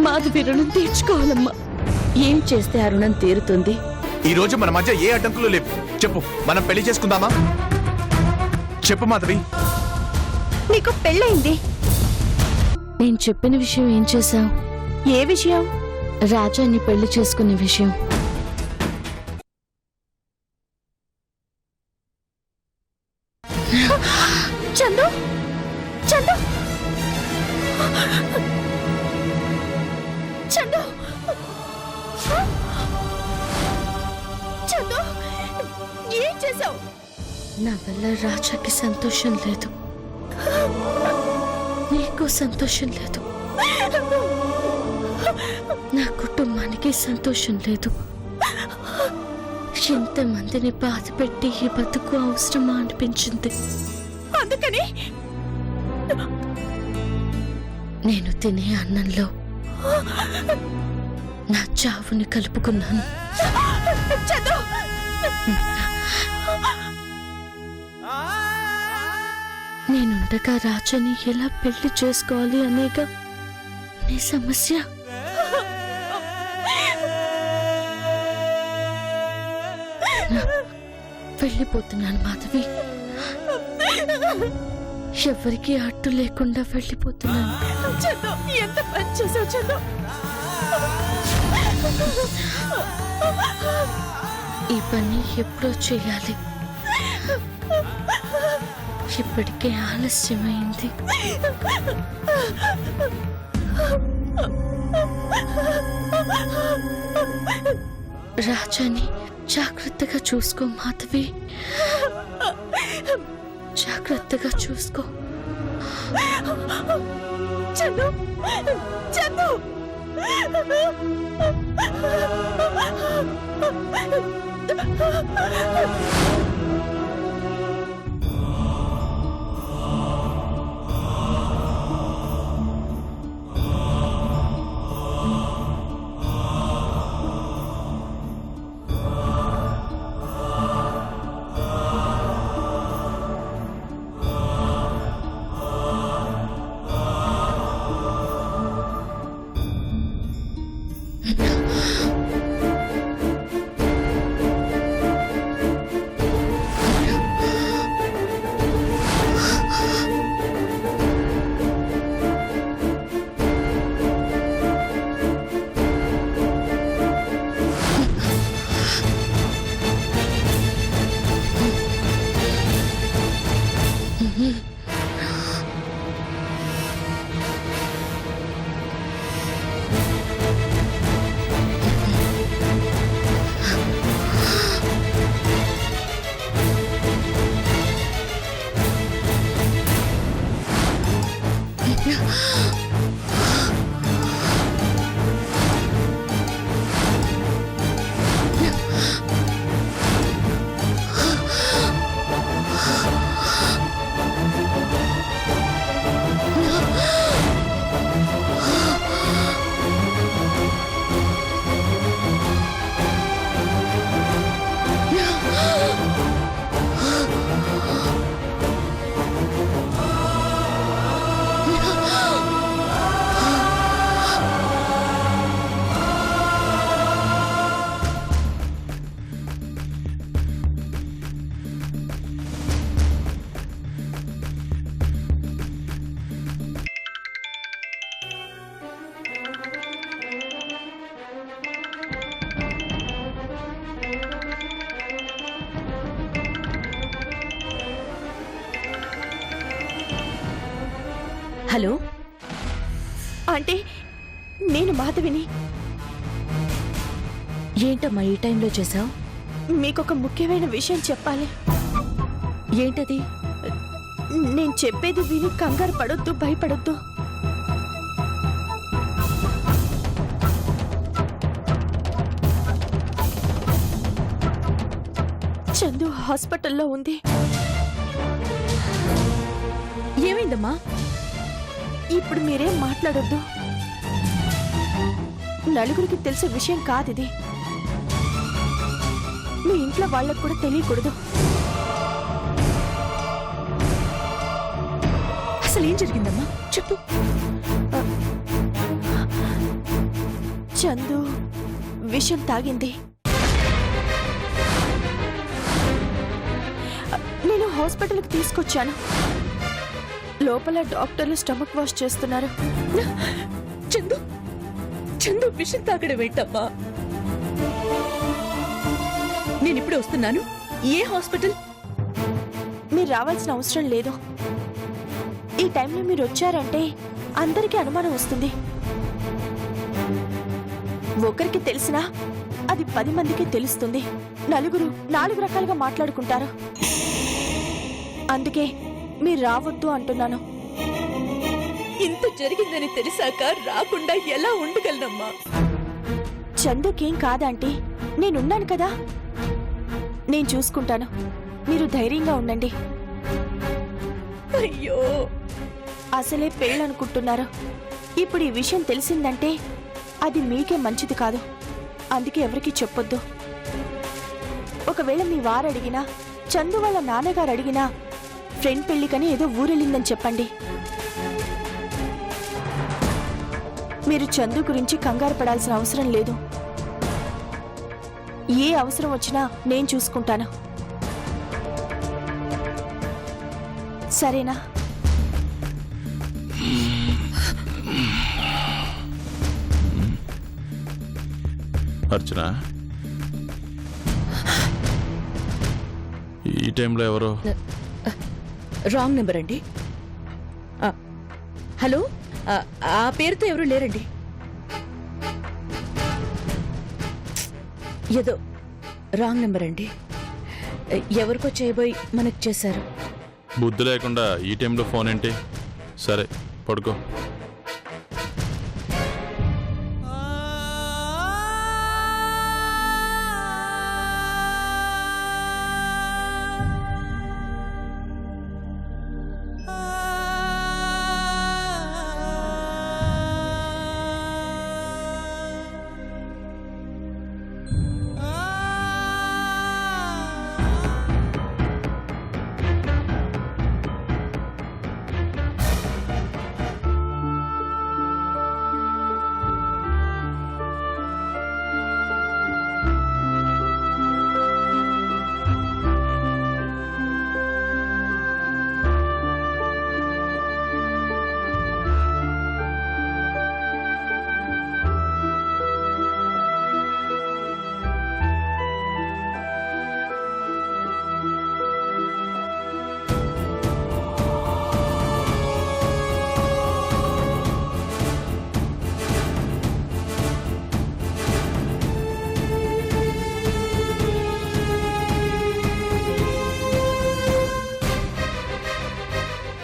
మాధవి రుణం తీర్చుకోవాలమ్మా. ఏం చేస్తే ఆ రుణం తీరుతుంది? ఈ రోజు మన మధ్య ఏ అడ్డంకులు లేవు. చెప్పు, మనం పెళ్లి చేసుకుందామా? చెప్పు మాధవి. నీకు పెళ్ళయింది. నేను చెప్పిన విషయం ఏం చేశావు? ఏ విషయం? రాజాని పెళ్లి చేసుకునే విషయం. చందు, చందు, చందు, చందు, ఏం చేసావు? నా వల్ల రాజాకి సంతోషం లేదు, నీకు సంతోషం లేదు, నా కుటుంబానికి సంతోషం లేదు. ఎంతమందిని బాధ పెట్టి ఈ బతుకు అవసరమా అనిపించింది. అందుకని నేను తినే అన్నంలో నా చావుని కలుపుకున్నాను. చందు, నేనుండగా రాజాని ఎలా పెళ్లి చేసుకోవాలి అనేగా నీ సమస్య. వెళ్ళిపోతున్నాను మాధవి, ఎవరికి అడ్డు లేకుండా వెళ్ళిపోతున్నాను. చందు, ఎంత పని చేసావు చందు. ఈ పని ఎప్పుడో చేయాలి, ఇప్పటికే ఆలస్యమైంది. రాజాని జాగ్రత్తగా చూసుకో మాధవి, జాగ్రత్తగా చూసుకో. చందు, చందు, హలో అంటే నేను మాధవిని. ఏంటమ్మా ఈ టైంలో చేశావు? మీకొక ముఖ్యమైన విషయం చెప్పాలి. ఏంటది? నేను చెప్పేది విని కంగారు పడొద్దు, భయపడొద్దు. చందు హాస్పిటల్లో ఉంది. ఏమైందమ్మా? ఇప్పుడు మీరేం మాట్లాడొద్దు. నలుగురికి తెలిసే విషయం కాదిది. మీ ఇంట్లో వాళ్ళకు కూడా తెలియకూడదు. అసలు ఏం జరిగిందమ్మా? చెప్పు. చందు విషం తాగింది. నేను హాస్పిటల్కి తీసుకొచ్చాను. లోపల డాక్టర్లు స్టమక్ వాష్ చేస్తున్నారు. చందు చందు విషం తాగడం ఏంటమ్మా? నేను ఇప్పుడే వస్తున్నాను. ఏ హాస్పిటల్? మీరు రావాల్సిన అవసరం లేదు. ఈ టైంలో మీరు వచ్చారంటే అందరికీ అనుమానం వస్తుంది. ఒకరికి తెలిసినా అది 10 మందికి తెలుస్తుంది. నలుగురు 4 రకాలుగా మాట్లాడుకుంటారు. అందుకే మీరు రావద్దు అంటున్నాను. ఇంత జరిగిందని తెలిసాక రాకుండా ఎలా ఉండగలనమ్మా? చందుకేం కాదంటీ, నేనున్నాను కదా. నేను చూసుకుంటాను. మీరు ధైర్యంగా ఉండండి. అయ్యో, అసలే పెళ్ళనుకుంటున్నారు. ఇప్పుడు ఈ విషయం తెలిసిందంటే అది మీకే మంచిది కాదు. అందుకే ఎవరికి చెప్పొద్దు. ఒకవేళ మీ వారు అడిగినా, చందు వాళ్ళ నాన్నగారు అడిగినా ఫ్రెండ్ పెళ్లికని ఏదో ఊరెళ్ళిందని చెప్పండి. మీరు చందు గురించి కంగారు పడాల్సిన అవసరం లేదు. ఏ అవసరం వచ్చినా నేను చూసుకుంటాను. సరేనా? అర్చన, ఈ టైంలో ఎవరో? రాంగ్ నెంబర్ అండి. హలో, ఆ పేరుతో ఎవరు లేరండి. ఏదో రాంగ్ నెంబర్ అండి. ఎవరికో చేయబోయి మనకు చేశారు. బుద్ధి లేకుండా ఈ టైంలో ఫోన్ ఏంటి? సరే, పడుకో.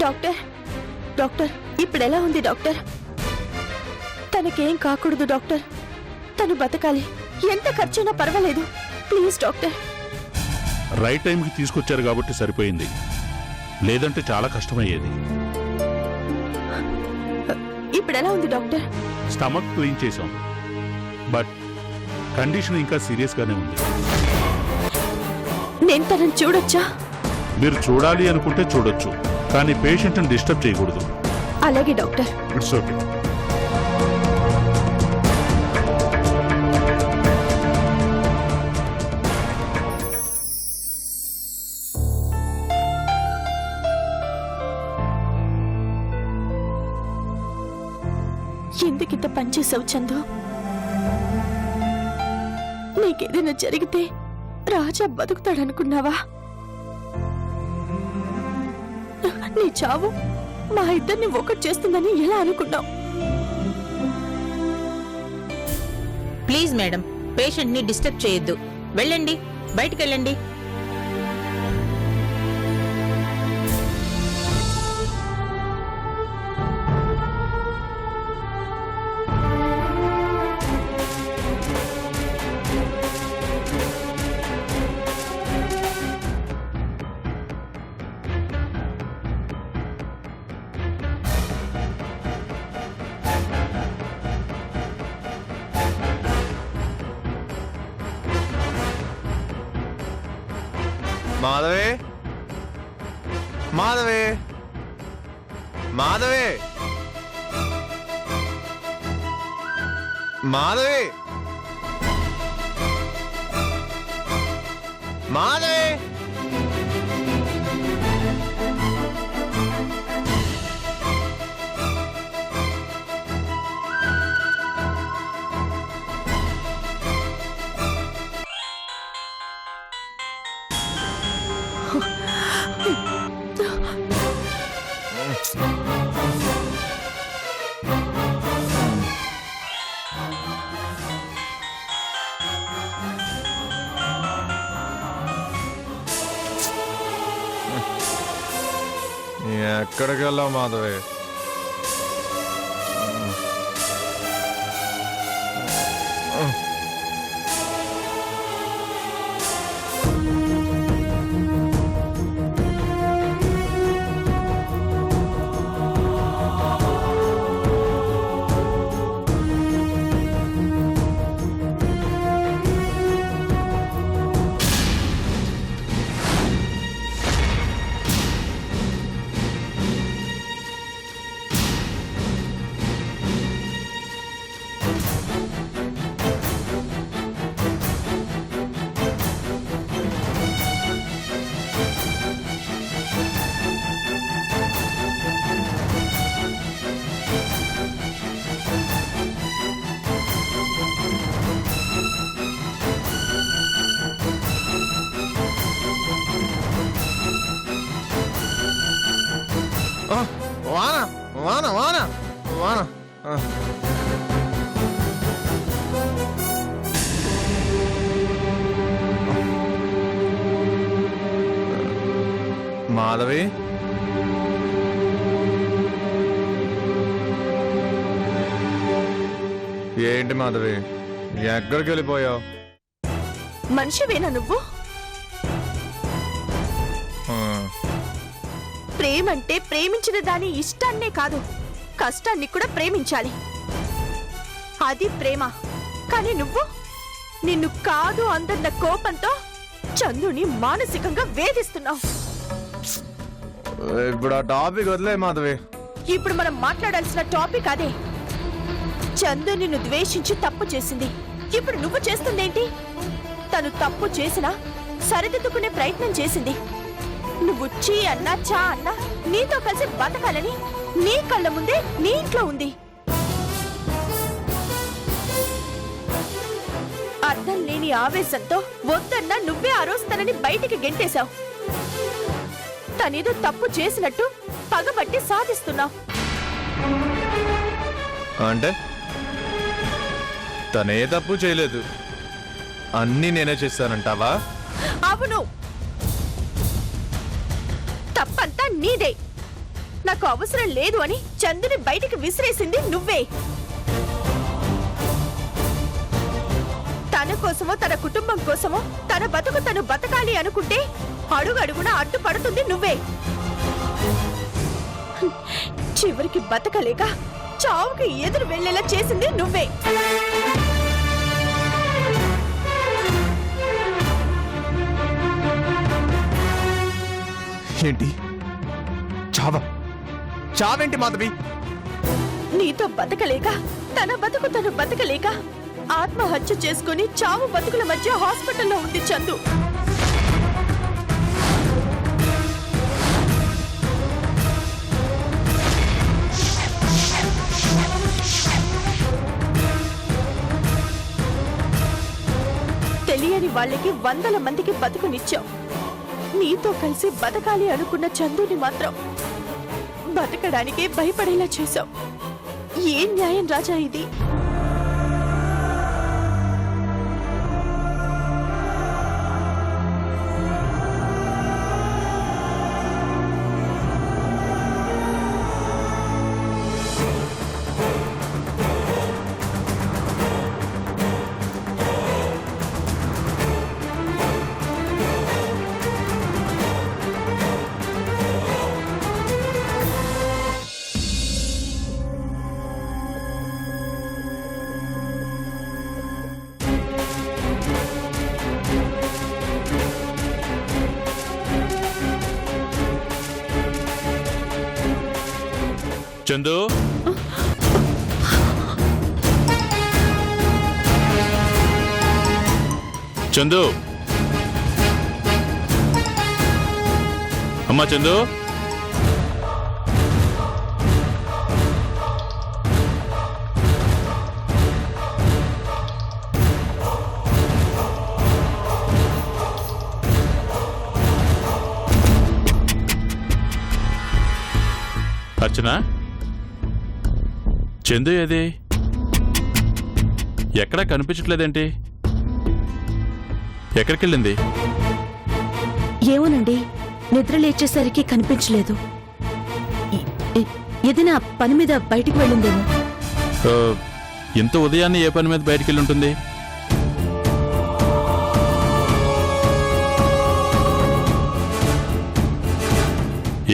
డాక్టర్, డాక్టర్, ఇప్పుడు ఎలా ఉంది డాక్టర్? తనకేం కాకూడదు డాక్టర్. తను బతకాలి. ఎంత ఖర్చైనా పర్వాలేదు. Please doctor. రైట్ టైంకి తీసుకొచ్చారు కాబట్టి సరిపోయింది. లేదంటే చాలా కష్టమయ్యేది. ఇప్పుడు ఎలా ఉంది డాక్టర్? స్టమక్ క్లీన్ చేశాం, బట్ కండిషన్ ఇంకా సీరియస్ గానే ఉంది. నేను తనని చూడొచ్చా? మీరు చూడాలి అనుకుంటే చూడొచ్చు, కానీ పేషెంట్ని డిస్టర్బ్ చేయకూడదు. అలాగే డాక్టర్. It's okay. ఎందుకింత పనిచేసావు చందు? నీకేదైనా జరిగితే రాజా బతుకుతాడనుకున్నావా? నీ చావు మా ఇద్దరిని ఒకటి చేస్తుందని ఎలా అనుకున్నావు? ప్లీజ్ మేడం, పేషెంట్ ని డిస్టర్బ్ చేయొద్దు. వెళ్ళండి, బయటికి వెళ్ళండి. మాధవే, మాధవే, మాధవే. మాధవి మాధవి ఎక్కడికి వెళ్ళావు మాధవి? వాన వాన వాన వాన మాధవి ఏంటి మాధవి ఎక్కడికి వెళ్ళిపోయావు? మనిషివేనా నువ్వు? ప్రేమంటే ప్రేమించిన దాని ఇష్టాన్నే కాదు, కష్టాన్ని కూడా ప్రేమించాలి. అది ప్రేమ. కానీ నువ్వు నిన్ను కాదు అందన్న కోపంతో చందుని మానసికంగా వేధిస్తున్నావు. ఇప్పుడు ఆ టాపిక్ వదిలే మాధవి. ఇప్పుడు మనం మాట్లాడాల్సిన టాపిక్ అదే. చందు నిన్ను ద్వేషించి తప్పు చేసింది. ఇప్పుడు నువ్వు చేస్తుందేంటి? తను తప్పు చేసినా సరిదిద్దుకునే ప్రయత్నం చేసింది. నువ్వు చీ అన్నా చా అన్నా నీతో కలిసి బతకాలని నీ కళ్ళ ముందే నీ ఇంట్లో ఉంది. అర్థం లేని ఆవేశంతో వద్దన్నా నువ్వే అరోస్తానని బయటికి గెంటేశావు. తనేదో తప్పు చేసినట్టు పగబట్టి సాధిస్తున్నావు. అంటే తనే తప్పు చేయలేదు, అన్నీ నేనే చేశానంటావా? అవును, తప్పంతా నీదే. నాకు అవసరం లేదు అని చందుని బయటికి విసిరేసింది నువ్వే. తన కోసమో తన కుటుంబం కోసమో తన బతుకు తను బతకాలి అనుకుంటే అడుగడుగున అడ్డుపడుతుంది నువ్వే. చివరికి బతకలేక చావుకి ఎదురు వెళ్లేలా చేసింది నువ్వే. ఏంటి చావా? చావేంటి మాధవి? నీతో బతకలేక తన బతుకు తను బతకలేక ఆత్మహత్య చేసుకుని చావు బతుకుల మధ్య హాస్పిటల్లో ఉంది చందు. తెలియని వాళ్ళకి 100 మందికి బతుకునిచ్చావు. నీతో కలిసి బతకాలి అనుకున్న చందుని మాత్రం బతకడానికే భయపడేలా చేశావు. ఏం న్యాయం రాజా ఇది? చందు చందు, అమ్మా చందు. అర్చన, చందు ఏది? ఎక్కడా కనిపించట్లేదేంటి? ఎక్కడికి వెళ్ళింది? ఏమోనండి, నిద్ర లేచేసరికి కనిపించలేదు. ఏదైనా పని మీద బయటికి వెళ్ళిందేమో. ఆ, ఇంత ఉదయాన్నే ఏ పని మీద బయటికి వెళ్ళి ఉంటుంది?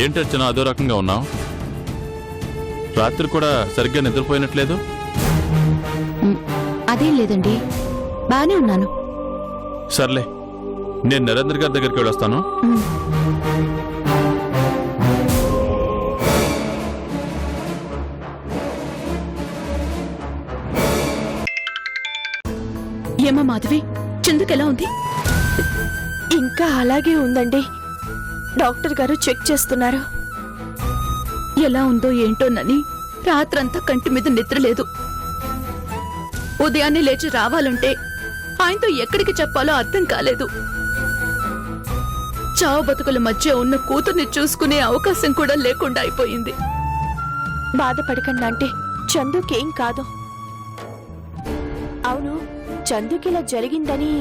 ఏంటి అర్చన అదో రకంగా ఉన్నావు? రాత్రి కూడా సరిగ్గా నిద్రపోయినట్లేదు. అదేం లేదండి, బానే ఉన్నాను. సర్లే, నేను నరేంద్ర గారి దగ్గరికి వెళ్ళొస్తాను. ఏమా మాధవి, చందుకెలా ఉంది? ఇంకా అలాగే ఉందండి. డాక్టర్ గారు చెక్ చేస్తున్నారు. ఎలా ఉందో ఏంటోనని రాత్రంతా కంటి మీద నిద్ర లేదు. ఉదయాన్నే లేచి రావాలంటే ఆయనతో ఎక్కడికి చెప్పాలో అర్థం కాలేదు. చావు బతుకుల మధ్య ఉన్న కూతుర్ని చూసుకునే అవకాశం కూడా లేకుండా అయిపోయింది. బాధపడకండి అంటే చందుకేం కాదు. అవును, చందుకిలా జరిగిందని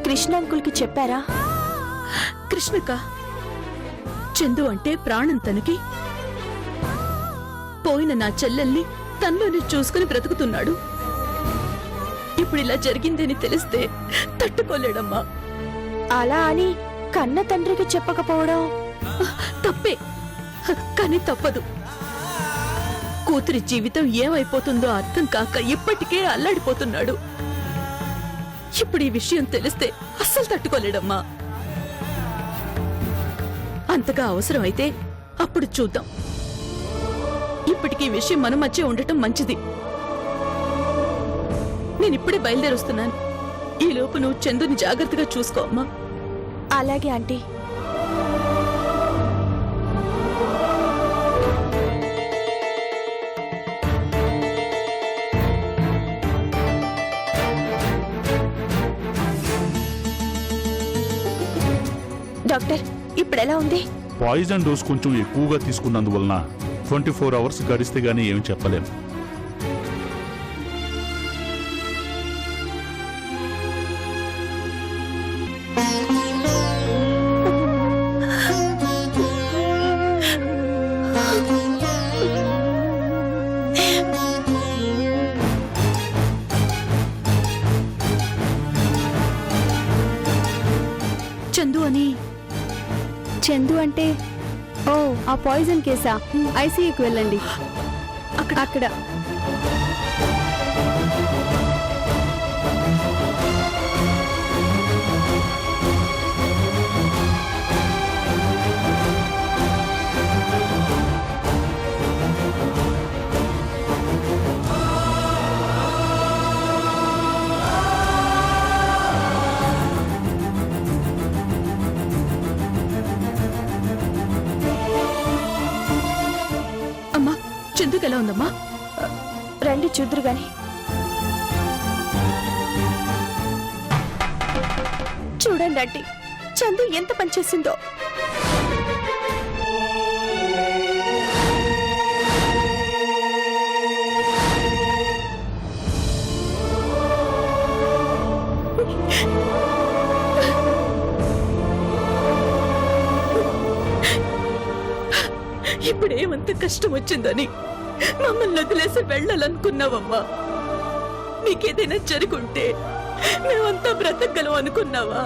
కృష్ణ అంకుల్కి చెప్పారా? కృష్ణక, చందు అంటే ప్రాణం తనకి. పోయిన నా చెల్లెల్ని తనలోనే చూసుకుని బ్రతుకుతున్నాడు. ఇప్పుడు ఇలా జరిగిందని తెలిస్తే తట్టుకోలేడమ్మా. అలా అని కన్న తండ్రికి చెప్పకపోవడం తప్పే, కానీ తప్పదు. కూతురి జీవితం ఏమైపోతుందో అర్థం కాక ఇప్పటికే అల్లాడిపోతున్నాడు. ఇప్పుడు ఈ విషయం తెలిస్తే అస్సలు తట్టుకోలేడమ్మా. అంతగా అవసరమైతే అప్పుడు చూద్దాం. ఇప్పటికీ ఈ విషయం మన మధ్య ఉండటం మంచిది. నేనిప్పుడే బయలుదేరొస్తున్నాను. ఈలోపు నువ్వు చందుని జాగ్రత్తగా చూసుకో అమ్మా. అలాగే ఆంటీ. డాక్టర్, ఇప్పుడు ఎలా ఉంది? పాయిజన్ డోస్ కొంచెం ఎక్కువగా తీసుకున్నందువలన 24 అవర్స్ గడిస్తే గానీ ఏం చెప్పలేం. చందు అంటే ఓ, ఆ పాయిజన్ కేసా? ఐసీయూకి వెళ్ళండి. అక్కడ ఎలా ఉందమ్మా? రండి చూద్దరు గాని. చూడండి ఆంటీ, చందు ఎంత పనిచేసిందో. ఇప్పుడేమంత కష్టం వచ్చిందని మమ్మల్ని వదిలేసి వెళ్ళాలనుకున్నావమ్మా? నీకేదైనా జరుగుంటే మేమంతా బ్రతకగలం అనుకున్నావా?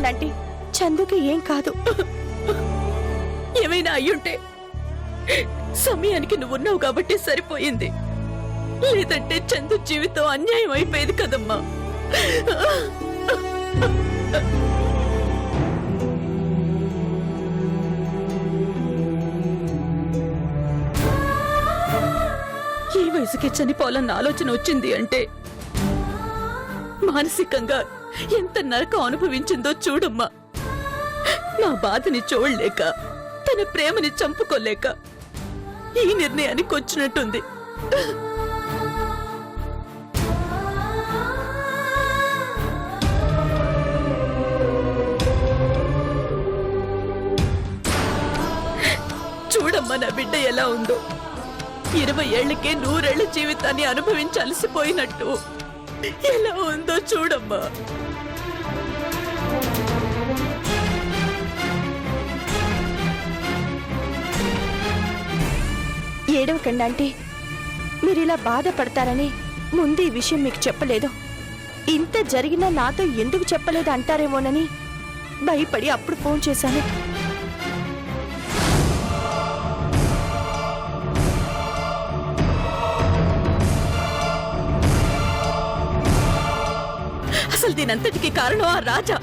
ఆంటీ, చందుకి ఏం కాదు. ఏమైనా అయ్యుంటే సమయానికి నువ్వు ఉన్నావు కాబట్టి సరిపోయింది. లేదంటే చందు జీవితం అన్యాయం అయిపోయేది కదమ్మా. ఈ వయసుకి చనిపోవాలన్న ఆలోచన వచ్చింది అంటే మానసికంగా ఎంత నరకం అనుభవించిందో చూడమ్మా. నా బాధని చూడలేక, తన ప్రేమని చంపుకోలేక ఈ నిర్ణయానికి వచ్చినట్టుంది. చూడమ్మా నా బిడ్డ ఎలా ఉందో. 20 ఏళ్లకే 100 ఏళ్ల జీవితాన్ని అనుభవించి అలసిపోయినట్టు ఎలా ఉందో చూడమ్మా. ఏడవకండి అంటే మీరిలా బాధపడతారని ముందు ఈ విషయం మీకు చెప్పలేదు. ఇంత జరిగినా నాతో ఎందుకు చెప్పలేదు అంటారేమోనని భయపడి అప్పుడు ఫోన్ చేశాను. అసలు దీనంతటికి కారణం ఆ రాజా.